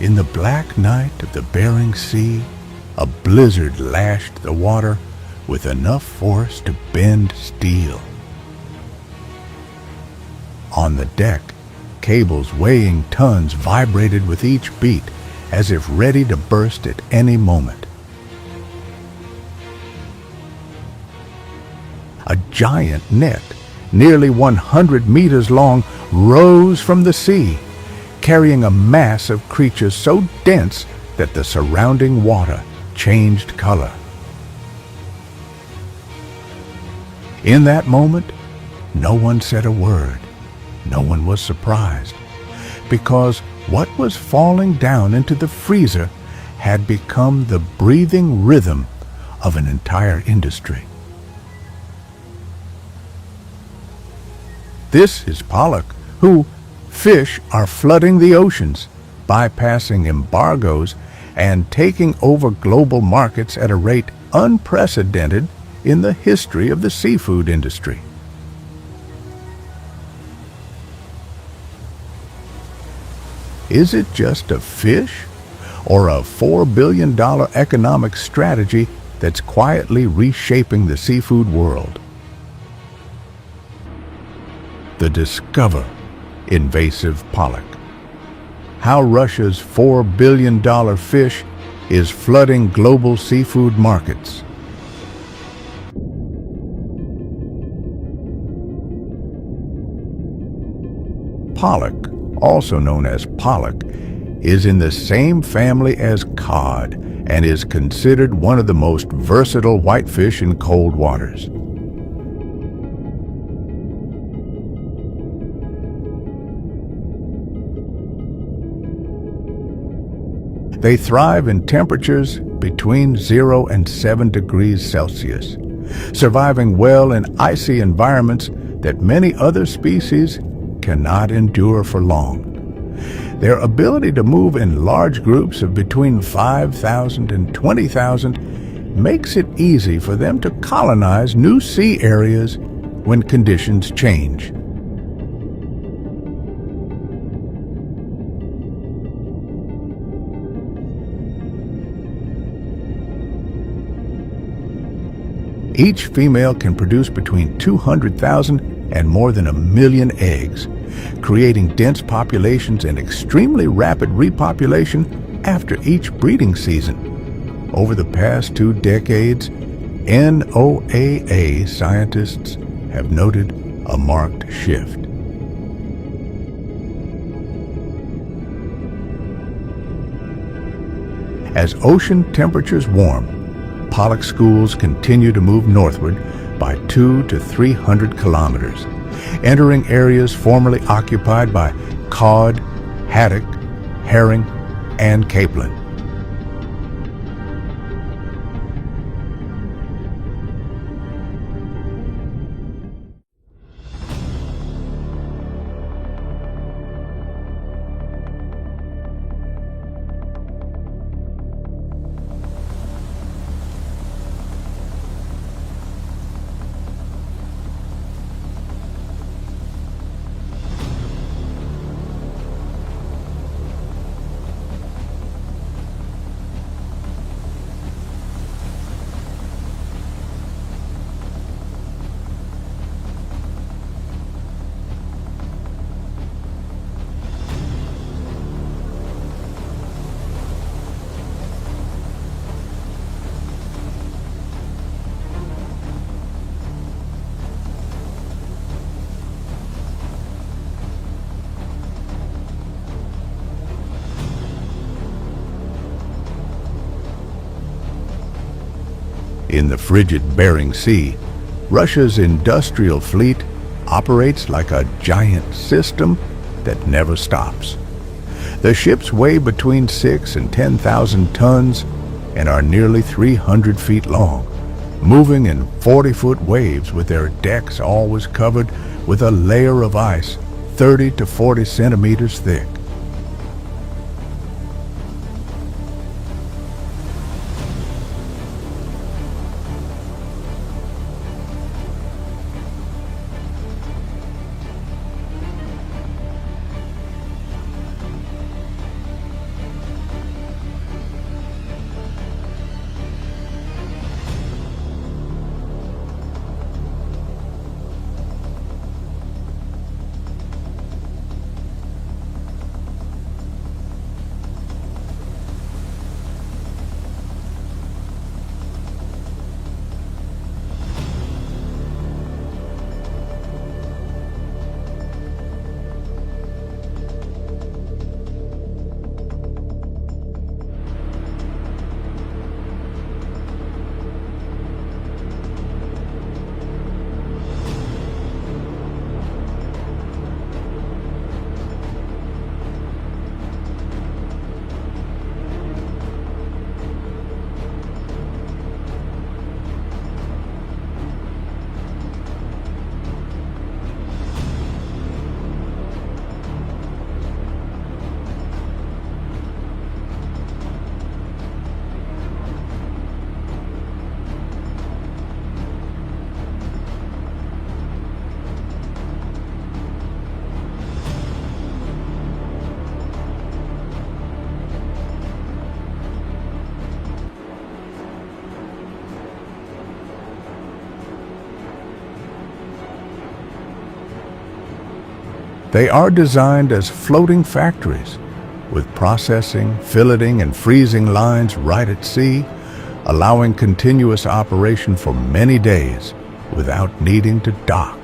In the black night of the Bering Sea, a blizzard lashed the water with enough force to bend steel. On the deck, cables weighing tons vibrated with each beat as if ready to burst at any moment. A giant net, nearly 100 meters long, rose from the sea, carrying a mass of creatures so dense that the surrounding water changed color. In that moment, no one said a word. No one was surprised, because what was falling down into the freezer had become the breathing rhythm of an entire industry. This is pollock, who fish are flooding the oceans, bypassing embargoes and taking over global markets at a rate unprecedented in the history of the seafood industry. Is it just a fish, or a $4 billion economic strategy that's quietly reshaping the seafood world? The Discover invasive pollock. How Russia's $4 billion fish is flooding global seafood markets. Pollock, also known as pollock, is in the same family as cod and is considered one of the most versatile whitefish in cold waters. They thrive in temperatures between 0 and 7 degrees Celsius, surviving well in icy environments that many other species cannot endure for long. Their ability to move in large groups of between 5,000 and 20,000 makes it easy for them to colonize new sea areas when conditions change. Each female can produce between 200,000 and more than 1 million eggs, creating dense populations and extremely rapid repopulation after each breeding season. Over the past 2 decades, NOAA scientists have noted a marked shift. As ocean temperatures warm, pollock schools continue to move northward by 200 to 300 kilometers, entering areas formerly occupied by cod, haddock, herring, and capelin. In the frigid Bering Sea, Russia's industrial fleet operates like a giant system that never stops. The ships weigh between 6,000 and 10,000 tons and are nearly 300 feet long, moving in 40-foot waves with their decks always covered with a layer of ice 30 to 40 centimeters thick. They are designed as floating factories, with processing, filleting, and freezing lines right at sea, allowing continuous operation for many days without needing to dock.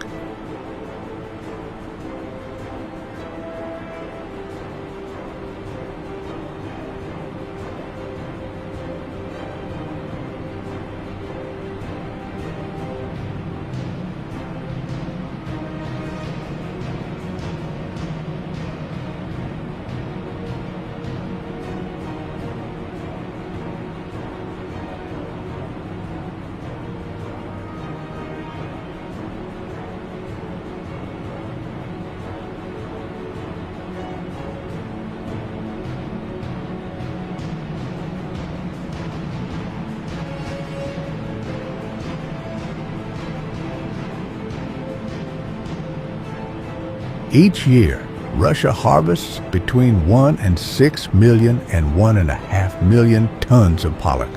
Each year, Russia harvests between 1 and 6 million and 1.5 million tons of pollock,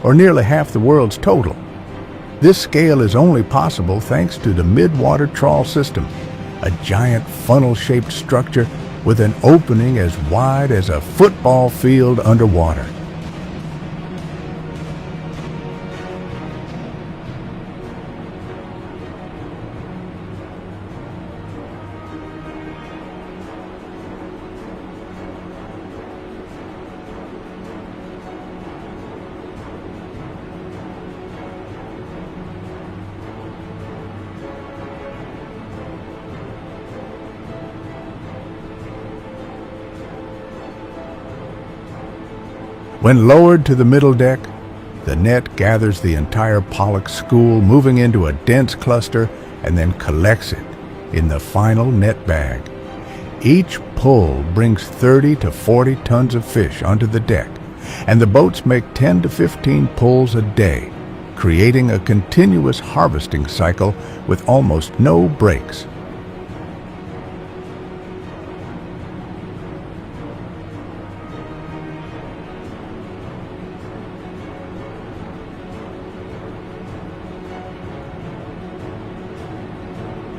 or nearly half the world's total. This scale is only possible thanks to the mid-water trawl system, a giant funnel-shaped structure with an opening as wide as a football field underwater. When lowered to the middle deck, the net gathers the entire pollock school, moving into a dense cluster, and then collects it in the final net bag. Each pull brings 30 to 40 tons of fish onto the deck, and the boats make 10 to 15 pulls a day, creating a continuous harvesting cycle with almost no breaks.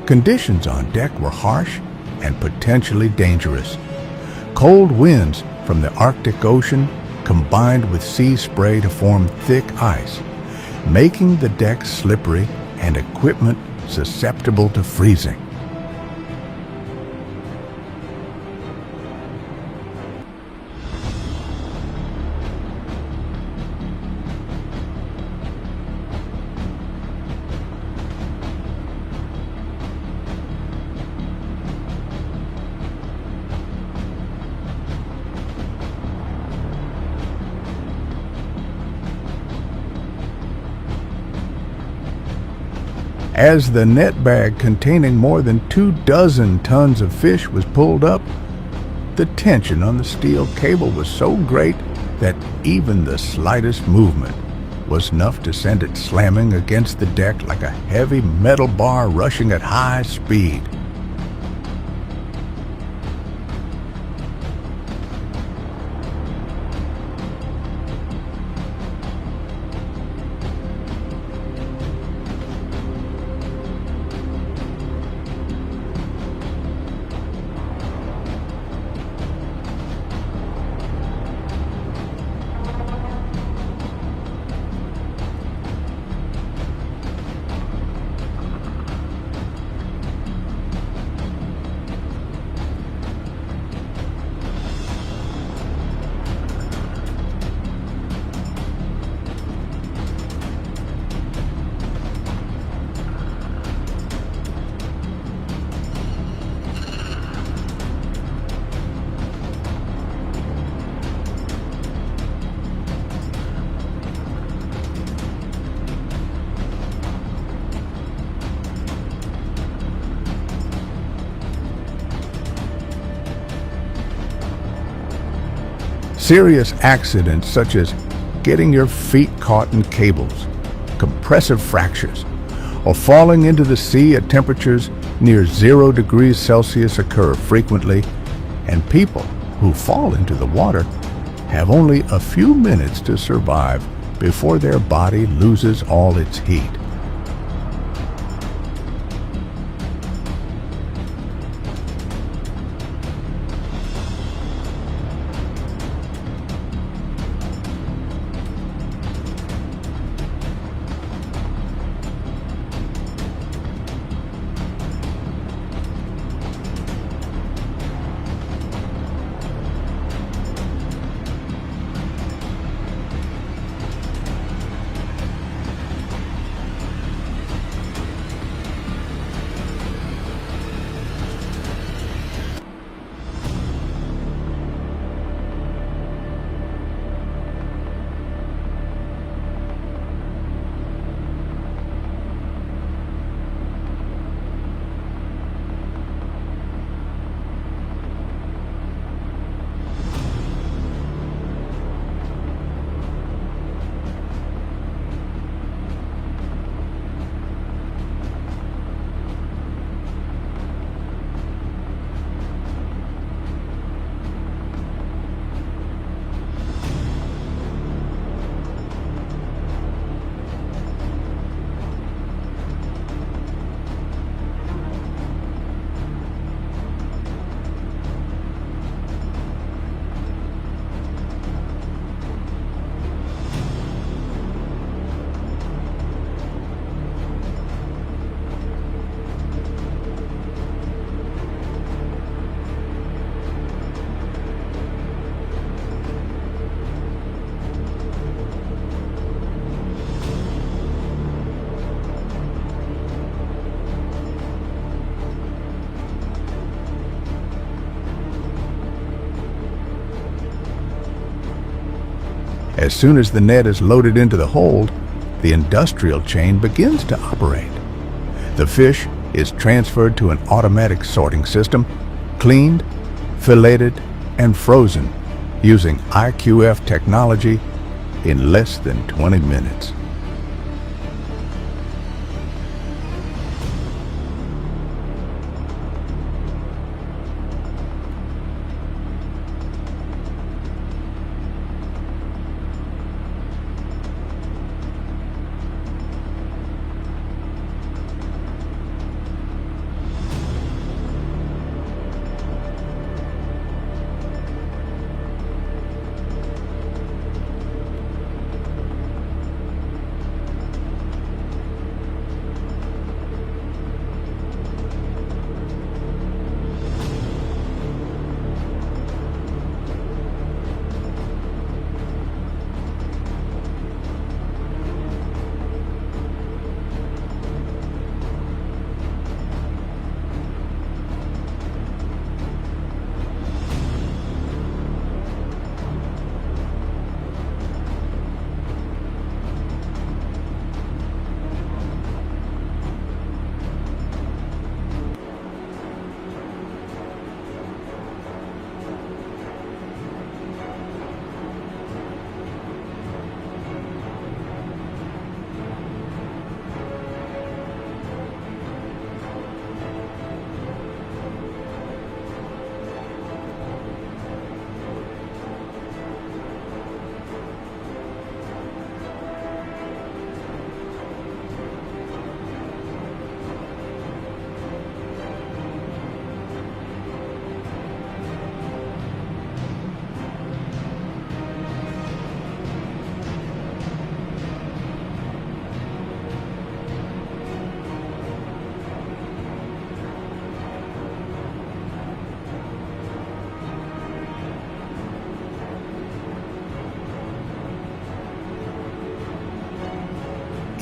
Conditions on deck were harsh and potentially dangerous. Cold winds from the Arctic Ocean combined with sea spray to form thick ice, making the deck slippery and equipment susceptible to freezing. As the net bag containing more than 24 tons of fish was pulled up, the tension on the steel cable was so great that even the slightest movement was enough to send it slamming against the deck like a heavy metal bar rushing at high speed. Serious accidents such as getting your feet caught in cables, compressive fractures, or falling into the sea at temperatures near 0 degrees Celsius occur frequently, and people who fall into the water have only a few minutes to survive before their body loses all its heat. As soon as the net is loaded into the hold, the industrial chain begins to operate. The fish is transferred to an automatic sorting system, cleaned, filleted, and frozen using IQF technology in less than 20 minutes.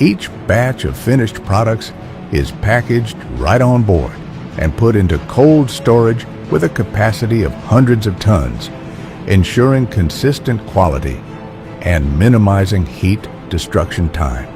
Each batch of finished products is packaged right on board and put into cold storage with a capacity of hundreds of tons, ensuring consistent quality and minimizing heat destruction time.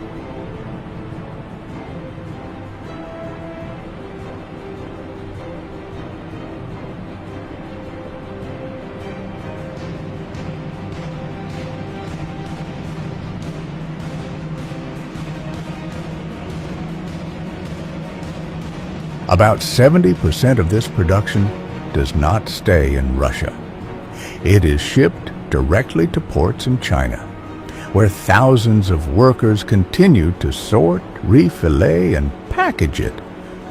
About 70% of this production does not stay in Russia. It is shipped directly to ports in China, where thousands of workers continue to sort, refillet, and package it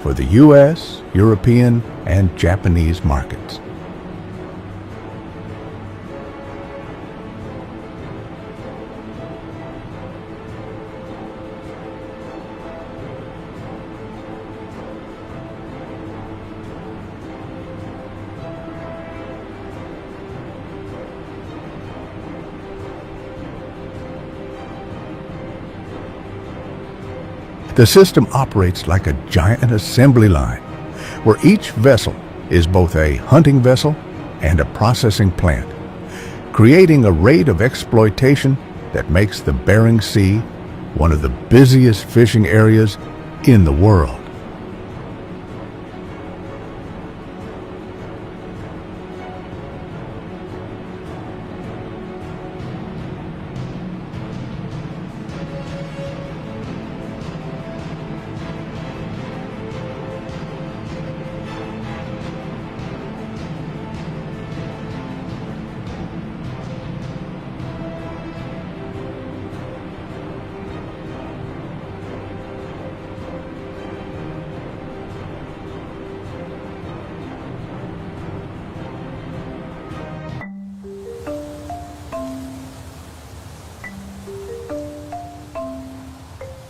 for the U.S., European, and Japanese markets. The system operates like a giant assembly line, where each vessel is both a hunting vessel and a processing plant, creating a rate of exploitation that makes the Bering Sea one of the busiest fishing areas in the world.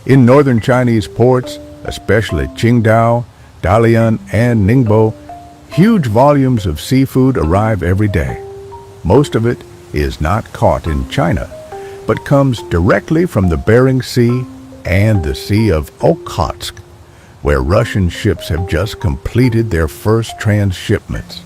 In northern Chinese ports, especially Qingdao, Dalian, and Ningbo, huge volumes of seafood arrive every day. Most of it is not caught in China, but comes directly from the Bering Sea and the Sea of Okhotsk, where Russian ships have just completed their first transshipments.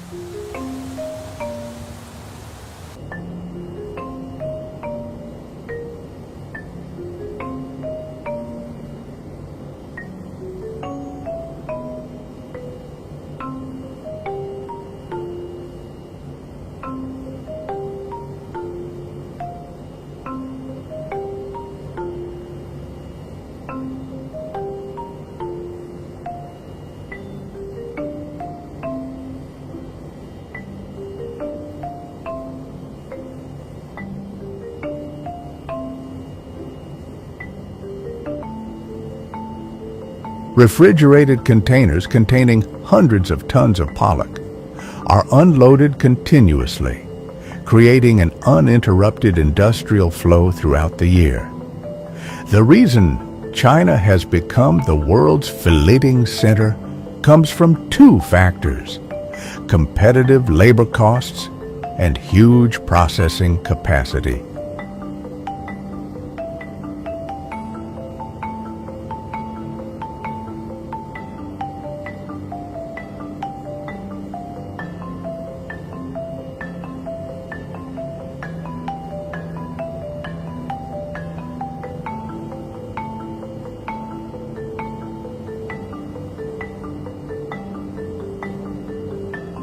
Refrigerated containers containing hundreds of tons of pollock are unloaded continuously, creating an uninterrupted industrial flow throughout the year. The reason China has become the world's filleting center comes from two factors: competitive labor costs and huge processing capacity.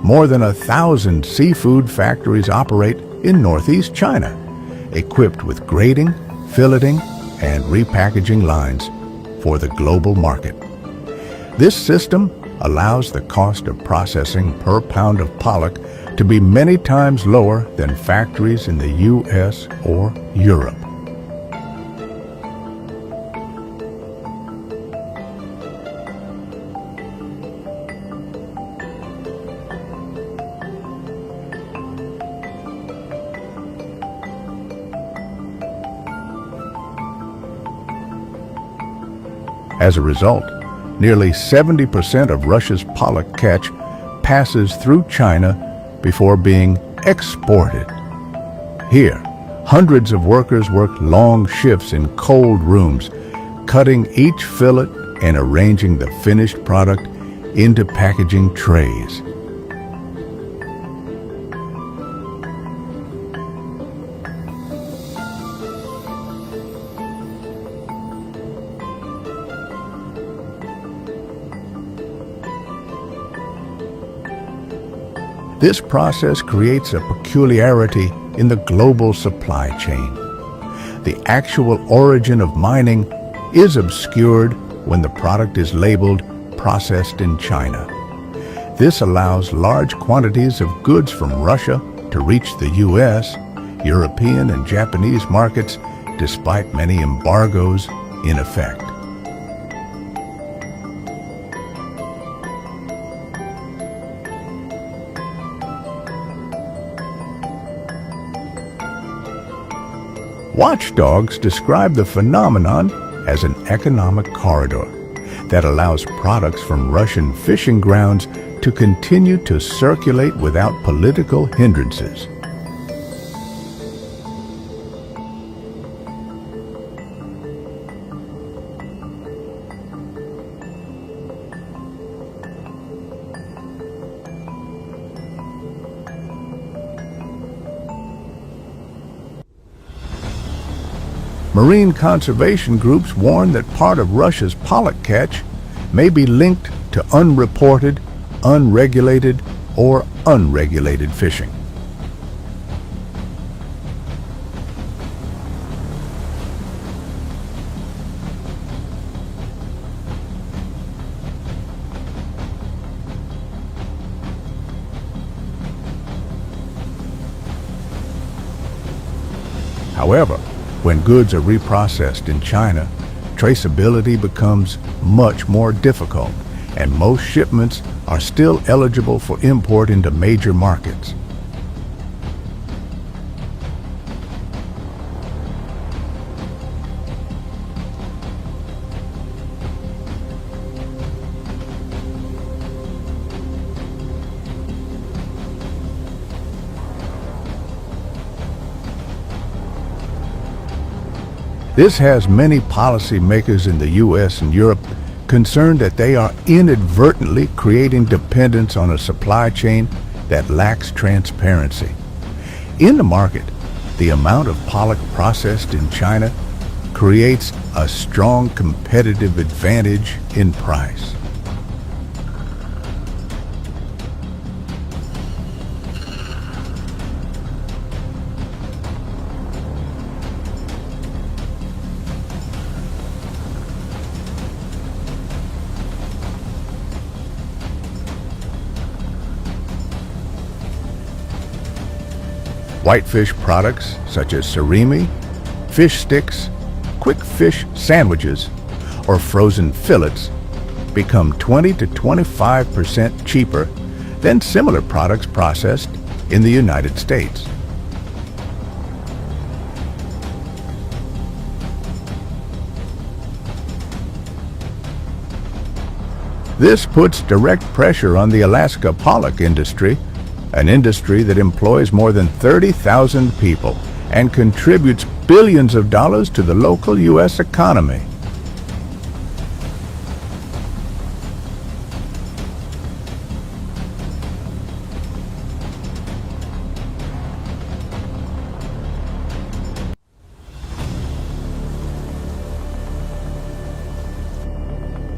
More than 1,000 seafood factories operate in northeast China, equipped with grading, filleting, and repackaging lines for the global market. This system allows the cost of processing per pound of pollock to be many times lower than factories in the U.S. or Europe. As a result, nearly 70% of Russia's pollock catch passes through China before being exported. Here, hundreds of workers work long shifts in cold rooms, cutting each fillet and arranging the finished product into packaging trays. This process creates a peculiarity in the global supply chain. The actual origin of mining is obscured when the product is labeled processed in China. This allows large quantities of goods from Russia to reach the U.S., European, and Japanese markets despite many embargoes in effect. Watchdogs describe the phenomenon as an economic corridor that allows products from Russian fishing grounds to continue to circulate without political hindrances. Marine conservation groups warn that part of Russia's pollock catch may be linked to unreported, unregulated, or unregulated fishing. However, when goods are reprocessed in China, traceability becomes much more difficult, and most shipments are still eligible for import into major markets. This has many policymakers in the U.S. and Europe concerned that they are inadvertently creating dependence on a supply chain that lacks transparency. In the market, the amount of pollock processed in China creates a strong competitive advantage in price. Whitefish products such as surimi, fish sticks, quick fish sandwiches, or frozen fillets become 20 to 25% cheaper than similar products processed in the United States. This puts direct pressure on the Alaska pollock industry, an industry that employs more than 30,000 people and contributes billions of dollars to the local U.S. economy.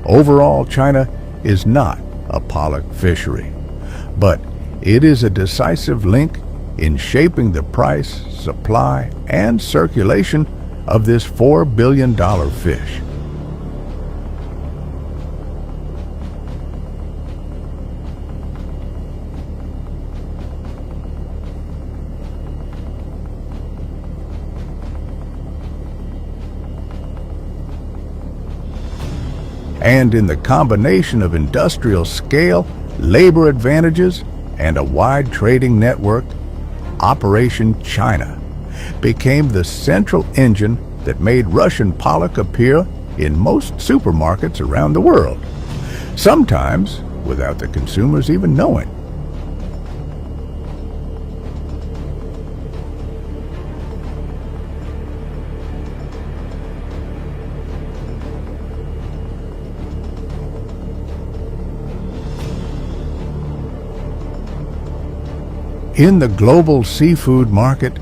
Overall, China is not a pollock fishery, but it is a decisive link in shaping the price, supply, and circulation of this $4 billion fish. And in the combination of industrial scale, labor advantages, and a wide trading network, Operation China became the central engine that made Russian pollock appear in most supermarkets around the world, sometimes without the consumers even knowing. In the global seafood market,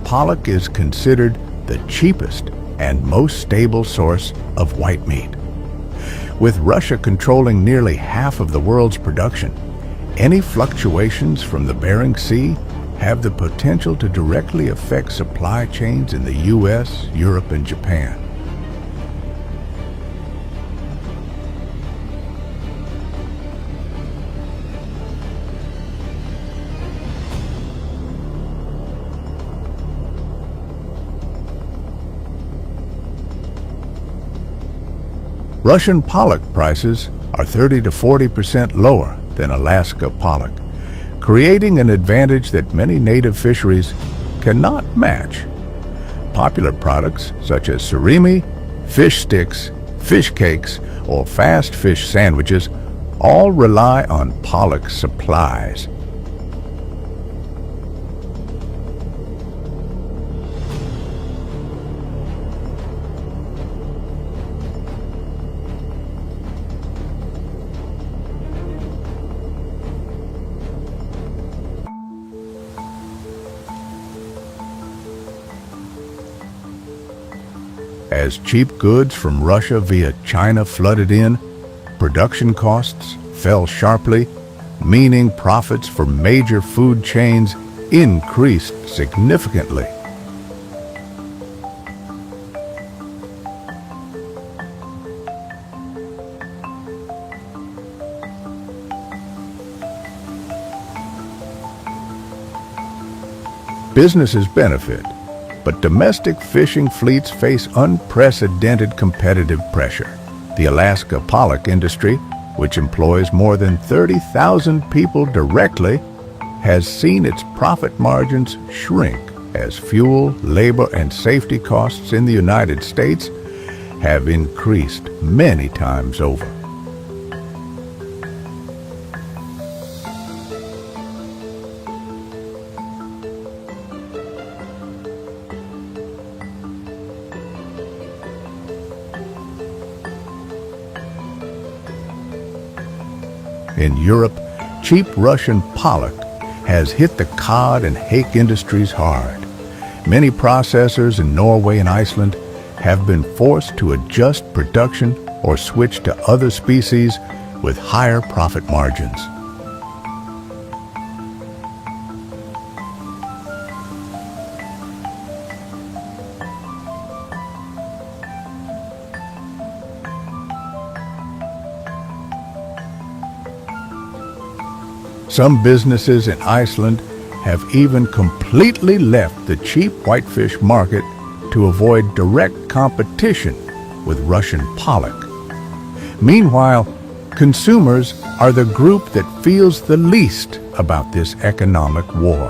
pollock is considered the cheapest and most stable source of white meat. With Russia controlling nearly half of the world's production, any fluctuations from the Bering Sea have the potential to directly affect supply chains in the U.S., Europe, and Japan. Russian pollock prices are 30 to 40% lower than Alaska pollock, creating an advantage that many native fisheries cannot match. Popular products such as surimi, fish sticks, fish cakes, or fast fish sandwiches all rely on pollock supplies. As cheap goods from Russia via China flooded in, production costs fell sharply, meaning profits for major food chains increased significantly. Businesses benefit, but domestic fishing fleets face unprecedented competitive pressure. The Alaska pollock industry, which employs more than 30,000 people directly, has seen its profit margins shrink as fuel, labor, and safety costs in the United States have increased many times over. In Europe, cheap Russian pollock has hit the cod and hake industries hard. Many processors in Norway and Iceland have been forced to adjust production or switch to other species with higher profit margins. Some businesses in Iceland have even completely left the cheap whitefish market to avoid direct competition with Russian pollock. Meanwhile, Consumers are the group that feels the least about this economic war.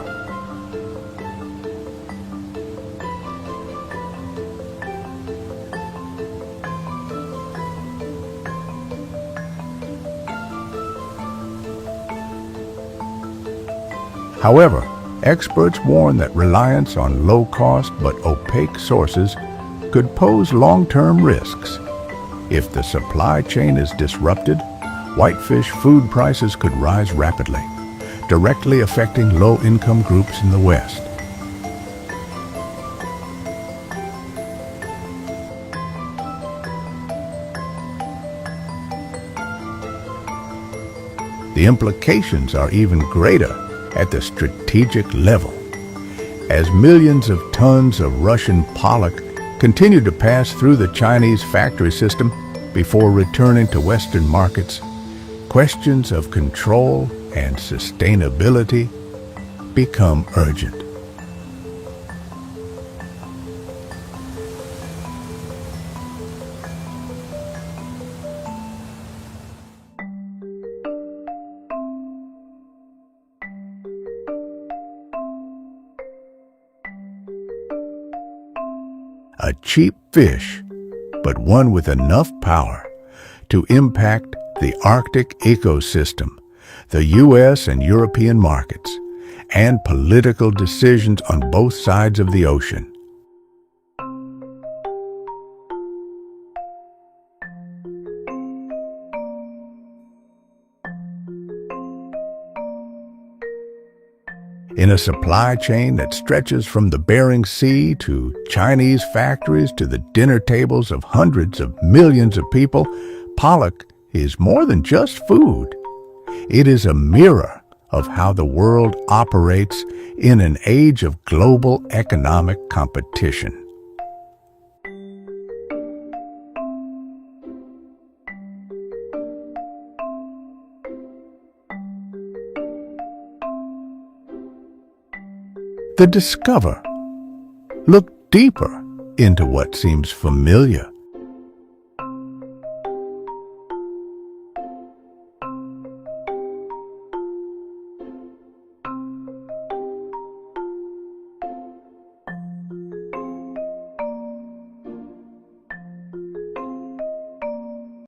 However, experts warn that reliance on low-cost but opaque sources could pose long-term risks. If the supply chain is disrupted, whitefish food prices could rise rapidly, directly affecting low-income groups in the West. The implications are even greater at the strategic level. As millions of tons of Russian pollock continue to pass through the Chinese factory system before returning to Western markets, questions of control and sustainability become urgent. A cheap fish, but one with enough power to impact the Arctic ecosystem, the U.S. and European markets, and political decisions on both sides of the ocean. In a supply chain that stretches from the Bering Sea to Chinese factories to the dinner tables of hundreds of millions of people, pollock is more than just food. It is a mirror of how the world operates in an age of global economic competition. The discover. Look deeper into what seems familiar.